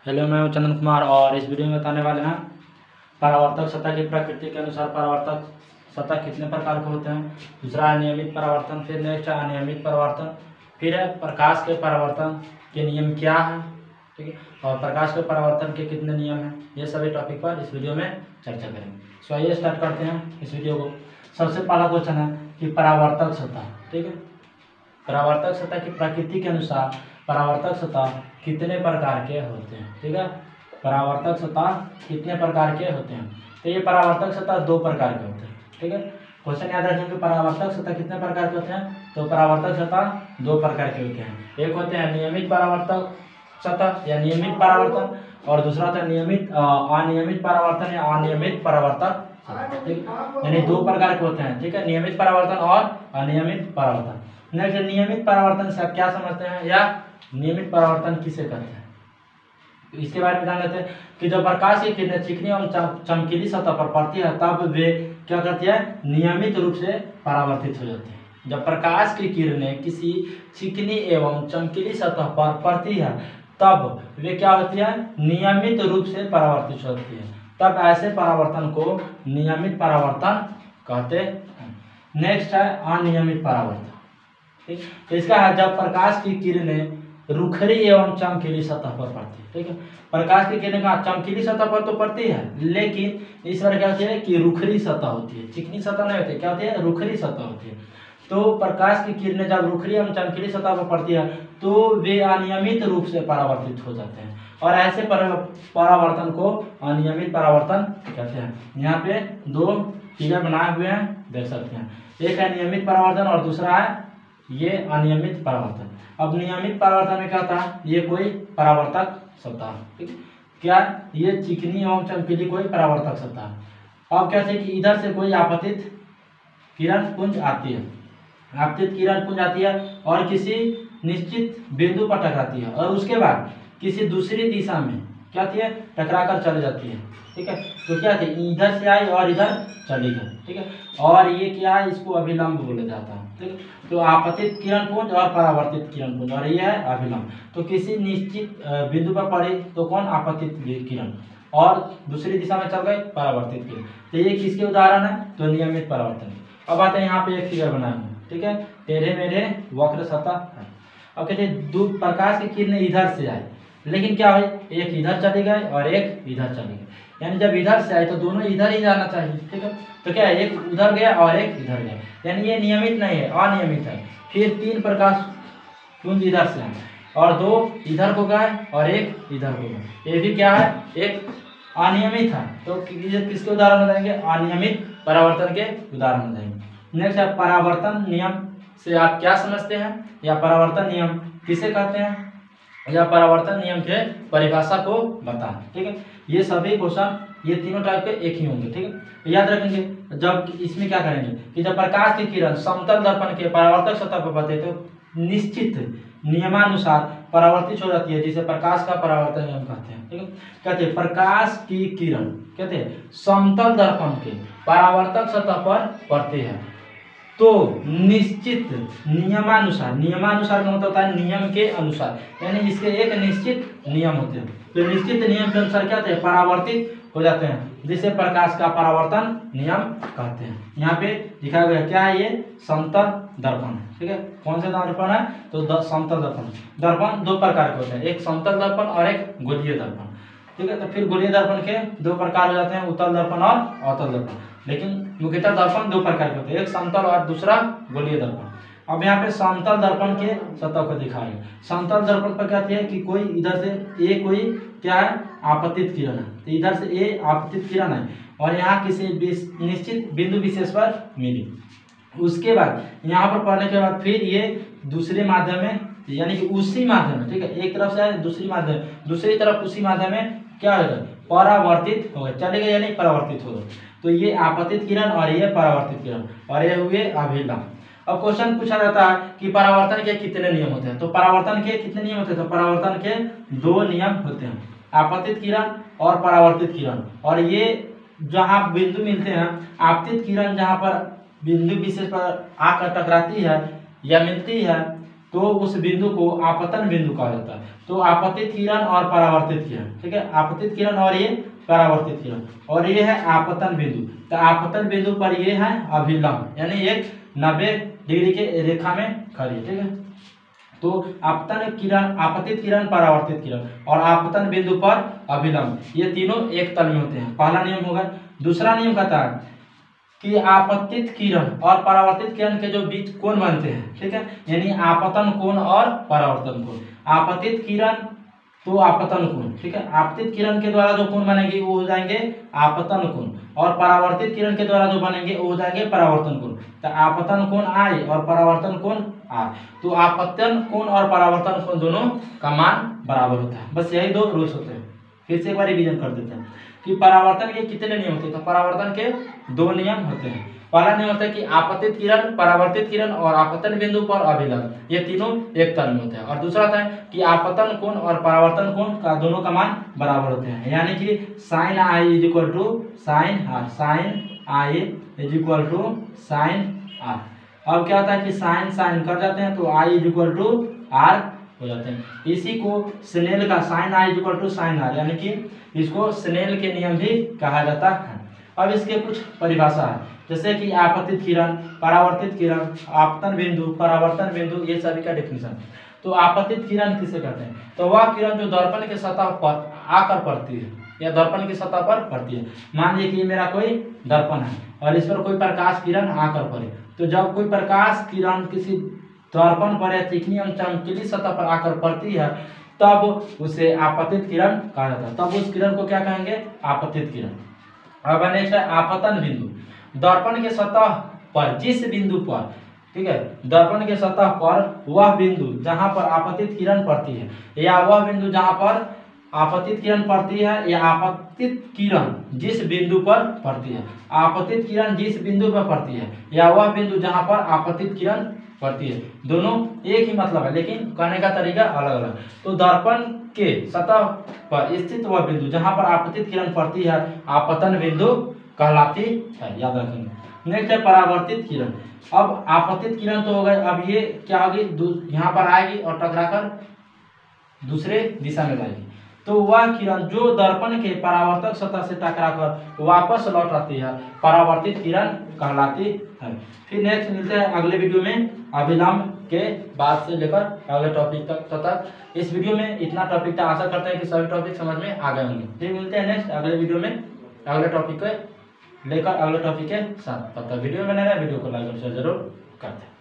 Hello, मैं हूं चंदन कुमार और इस वीडियो में बताने वाले हैं परावर्तक सतह की प्रकृति के अनुसार परावर्तक सतह कितने प्रकार के होते हैं। दूसरा है नियमित परावर्तन, फिर नेक्स्ट है अनियमित परावर्तन, फिर है प्रकाश के परावर्तन के नियम क्या है, ठीक है, और प्रकाश के परावर्तन के कितने नियम हैं। ये सभी टॉपिक पर इस वीडियो में चर्चा करेंगे। सो आइए स्टार्ट करते हैं इस वीडियो को। सबसे पहला क्वेश्चन है कि परावर्तक सतह, ठीक है, परावर्तक सतह की प्रकृति के अनुसार परावर्तक सतह कितने प्रकार के होते हैं, ठीक है। परावर्तक सतह कितने प्रकार के होते हैं, तो ये परावर्तक सतह दो प्रकार के होते हैं, ठीक है। क्वेश्चन याद रखें कि परावर्तक सतह कितने प्रकार के होते हैं, तो परावर्तक सतह दो प्रकार के होते हैं। एक होते हैं नियमित परावर्तक सतह या नियमित परावर्तन, और दूसरा होता है अनियमित परावर्तन या अनियमित परावर्तक, ठीक है। यानी दो प्रकार के होते हैं, ठीक है, नियमित परावर्तन और अनियमित परावर्तन। नेक्स्ट, नियमित परावर्तन से आप क्या समझते हैं या नियमित परावर्तन किसे कहते हैं, तो इसके बारे में जान लेते हैं कि जब प्रकाश की किरणें चिकनी एवं चमकीली सतह पर पड़ती है तब वे क्या करती है, नियमित रूप से परावर्तित हो जाती है। जब प्रकाश की किरणें किसी चिकनी एवं चमकीली सतह पर पड़ती है तब वे क्या होती है, नियमित रूप से परावर्तित होती है। तब ऐसे परावर्तन को नियमित परावर्तन कहते हैं। नेक्स्ट है अनियमित परावर्तन, ठीक। तो इसका है जब प्रकाश की किरणें रुखरी एवं चमकीली सतह पर पड़ती है, ठीक है। प्रकाश की किरणें का चमकीली सतह पर तो पड़ती है, लेकिन इस बार क्या होती है कि रुखरी सतह होती है, चिकनी सतह नहीं होती, क्या होती है, रुखरी सतह होती है। तो प्रकाश की किरणें जब रुखरी एवं चमकीली सतह पर पड़ती है तो वे अनियमित रूप से परावर्तित हो जाते हैं, और ऐसे परावर्तन को अनियमित परावर्तन कहते हैं। यहाँ पे दो फिगर बनाए हुए हैं, देख सकते हैं। एक है नियमित परावर्तन और दूसरा है ये अनियमित परावर्तन। अब नियमित परावर्तन में क्या था, ये कोई परावर्तक सतह, ठीक, क्या ये चिकनी एवं चमकीली कोई परावर्तक सतह। अब क्या है कि इधर से कोई आपतित किरण पुंज आती है, आपतित किरण पुंज आती है और किसी निश्चित बिंदु पर टकराती है, और उसके बाद किसी दूसरी दिशा में क्या होती है, टकरा कर चली जाती है, ठीक है। तो क्या थी, इधर से आई और इधर चली गई, ठीक है, और ये क्या है, इसको अभिलंब बोला जाता है, ठीक है। तो आपतित किरण पुंज और परावर्तित किरण पुंज, और ये है अभिलंब। तो किसी निश्चित बिंदु पर पड़ी तो कौन, आपतित किरण, और दूसरी दिशा में चल गई परावर्तित किरण। तो ये किसके उदाहरण है, तो नियमित परावर्तन। अब आते हैं यहाँ पे एक फिगर बनाया हूँ, ठीक है, टेढ़े मेढ़े वक्र सतह। अब कहते हैं दो प्रकाश की किरणें इधर से आई, लेकिन क्या हुई, एक इधर चली गई और एक इधर चली गई। यानी जब इधर से आए तो दोनों इधर ही जाना चाहिए, ठीक है। तो क्या है, एक उधर गया और एक इधर गया, यानी ये नियमित नहीं है, अनियमित है। फिर तीन प्रकाश पुंज इधर से आए और दो इधर को गए और एक इधर को गए, ये भी क्या है, एक अनियमित है। तो किसके उदाहरण हो जाएंगे, अनियमित परावर्तन के उदाहरण हो जाएंगे। नेक्स्ट है परावर्तन नियम से आप क्या समझते हैं, या परावर्तन नियम किसे कहते हैं, या परावर्तन नियम के परिभाषा को बताएं, ठीक है। ये सभी क्वेश्चन ये तीनों टाइप के एक ही होंगे, ठीक है। तो याद रखेंगे, जब इसमें क्या करेंगे कि जब प्रकाश की किरण समतल दर्पण के परावर्तक सतह पर पड़ती है तो निश्चित नियमानुसार परावर्तित हो जाती है, जिसे प्रकाश का परावर्तन नियम कहते हैं, ठीक है। कहते हैं प्रकाश की किरण कहते हैं समतल दर्पण के परावर्तक सतह पर पड़ती है तो निश्चित नियमानुसार, नियमानुसार का मतलब होता है नियम के अनुसार, यानी इसके एक निश्चित नियम होते हैं। तो निश्चित नियम के अनुसार क्या होते हैं, परावर्तित हो जाते हैं, जिसे प्रकाश का परावर्तन नियम कहते हैं। यहाँ पे दिखाया गया क्या है, ये समतल दर्पण, ठीक है। कौन सा दर्पण है, तो समतल दर्पण। दर्पण दो प्रकार के होते हैं, एक समतल दर्पण और एक गोलीय दर्पण, ठीक है। तो फिर गोलीय दर्पण के दो प्रकार हो जाते हैं, उत्तल दर्पण और अवतल दर्पण। लेकिन मुख्यतः दर्पण दो प्रकार के होते हैं, एक समतल और दूसरा गोलीय दर्पण। अब यहाँ पे समतल दर्पण के सतह को दिखाएंगे। समतल दर्पण पर क्या है कि कोई इधर से ए कोई क्या है, आपतित किरण है, तो इधर से ए आपतित किरण है और यहाँ किसी निश्चित बिंदु विशेष पर मिली। उसके बाद यहाँ पर पढ़ने के बाद फिर ये दूसरे माध्यम में, यानी कि उसी माध्यम में, ठीक है, एक तरफ से दूसरी माध्यम, दूसरी तरफ उसी माध्यम में क्या होगा, परावर्तित हो गए, चले गए यानी परावर्तित हो गए। तो ये आपतित किरण और ये परावर्तित किरण, और ये हुए अभिलंब। अब क्वेश्चन पूछा जाता है कि परावर्तन के कितने नियम होते हैं, तो परावर्तन के कितने नियम होते हैं, तो परावर्तन के दो नियम होते हैं, आपतित किरण और परावर्तित किरण। और ये जहाँ बिंदु मिलते हैं, आपतित किरण जहाँ पर बिंदु विशेष पर आकर टकराती है या मिलती है तो उस बिंदु को आपतन बिंदु कहा जाता है। तो आपतित किरण और परावर्तित किरण, ठीक है, आपतित किरण और ये परावर्तित किरण, और ये है आपतन बिंदु। तो आपतन बिंदु पर ये है अभिलंब, यानी एक 90 डिग्री के रेखा में खड़ी, ठीक है। तो आपतन किरण, आपतित किरण, परावर्तित किरण और आपतन बिंदु पर अभिलंब, ये तीनों एक तल में होते हैं, पहला नियम होगा। दूसरा नियम कहता है कि आपतित किरण और परावर्तित किरण के जो बीच कोण बनते हैं, ठीक है, यानी आपतन कोण और परावर्तन कोण। आपतित किरण तो आपतन कोण, ठीक है, आपतित किरण के द्वारा जो कोण बनेंगे वो हो जाएंगे आपतन कोण, और परावर्तित किरण के द्वारा जो बनेंगे वो हो जाएंगे परावर्तन कोण। तो आपतन कोण I और परावर्तन कोण R। तो आपतन कोण और परावर्तन कोण दोनों का मान बराबर होता है। बस यही दो रूल्स होते हैं। फिर से एक बार रिवीजन कर देते हैं कि परावर्तन के कितने नियम होते हैं। तो परावर्तन के 2 नियम होते हैं। पहला नियम होता है कि आपतित किरण, परावर्तित किरण और आपतन बिंदु पर अभिलंब, ये तीनों एक तल में होते हैं। और दूसरा होता है कि आपतन कोण और परावर्तन कोण का दोनों का मान बराबर होते हैं, यानी कि sine I is equal to sine R, sine I is equal to sine R. अब क्या होता है कि साइन साइन कर जाते हैं तो I is equal to R हो जाते हैं। इसी को स्नेल का sine I is equal to sine R, यानी कि इसको स्नेल के नियम भी कहा जाता है। अब इसके कुछ परिभाषा है, जैसे कि आपतित किरण, परावर्तित किरण, आपतन बिंदु, परावर्तन बिंदु, ये सभी का डेफिनेशन। तो आपतित किरण किसे कहते हैं? तो वह किरण जो दर्पण के सतह पर आकर पड़ती है या दर्पण की सतह पर पड़ती है। मान लीजिए कि मेरा कोई दर्पण है और इस पर कोई प्रकाश किरण आकर पड़े, तो जब कोई प्रकाश किरण किसी दर्पण पर या तीक्ष्ण एवं चमकीली सतह पर आकर पड़ती है तब उसे आपतित किरण कहा जाता है। तब उस किरण को क्या कहेंगे? आपतित किरण। अब नेक्स्ट है आपतन बिंदु। दर्पण के सतह पर जिस बिंदु पर, ठीक है, दर्पण के सतह पर वह बिंदु जहां पर आपतित किरण पड़ती है, या वह बिंदु जहां पर आपतित किरण पड़ती है, या आपतित किरण जिस बिंदु पर पड़ती है, आपतित किरण जिस बिंदु पर पड़ती है, या वह बिंदु जहां पर आपतित किरण पड़ती है, दोनों एक ही मतलब है, लेकिन कहने का तरीका अलग अलग। तो दर्पण के सतह पर स्थित वह बिंदु जहां पर आपतित किरण पड़ती है आपतन बिंदु कहलाती है, याद रखेंगे। नेक्स्ट है परावर्तित किरण। अब आपतित किरण तो हो गए, अब ये क्या होगी, यहाँ पर आएगी और टकराकर दूसरे दिशा में जाएगी। तो वह किरण जो दर्पण के परावर्तक सतह से टकराकर वापस लौट आती है परावर्तित किरण कहलाती है। फिर नेक्स्ट मिलते हैं अगले वीडियो में अभिलंब के बाद से लेकर अगले टॉपिक तक। इस वीडियो में इतना टॉपिक था। आशा करते हैं कि सभी टॉपिक समझ में आ गए होंगे। फिर मिलते हैं नेक्स्ट अगले वीडियो में अगले टॉपिक को लेकर, अगले टॉपिक के साथ। तब तक वीडियो में बने रहे, वीडियो को लाइक और शेयर जरूर करते हैं।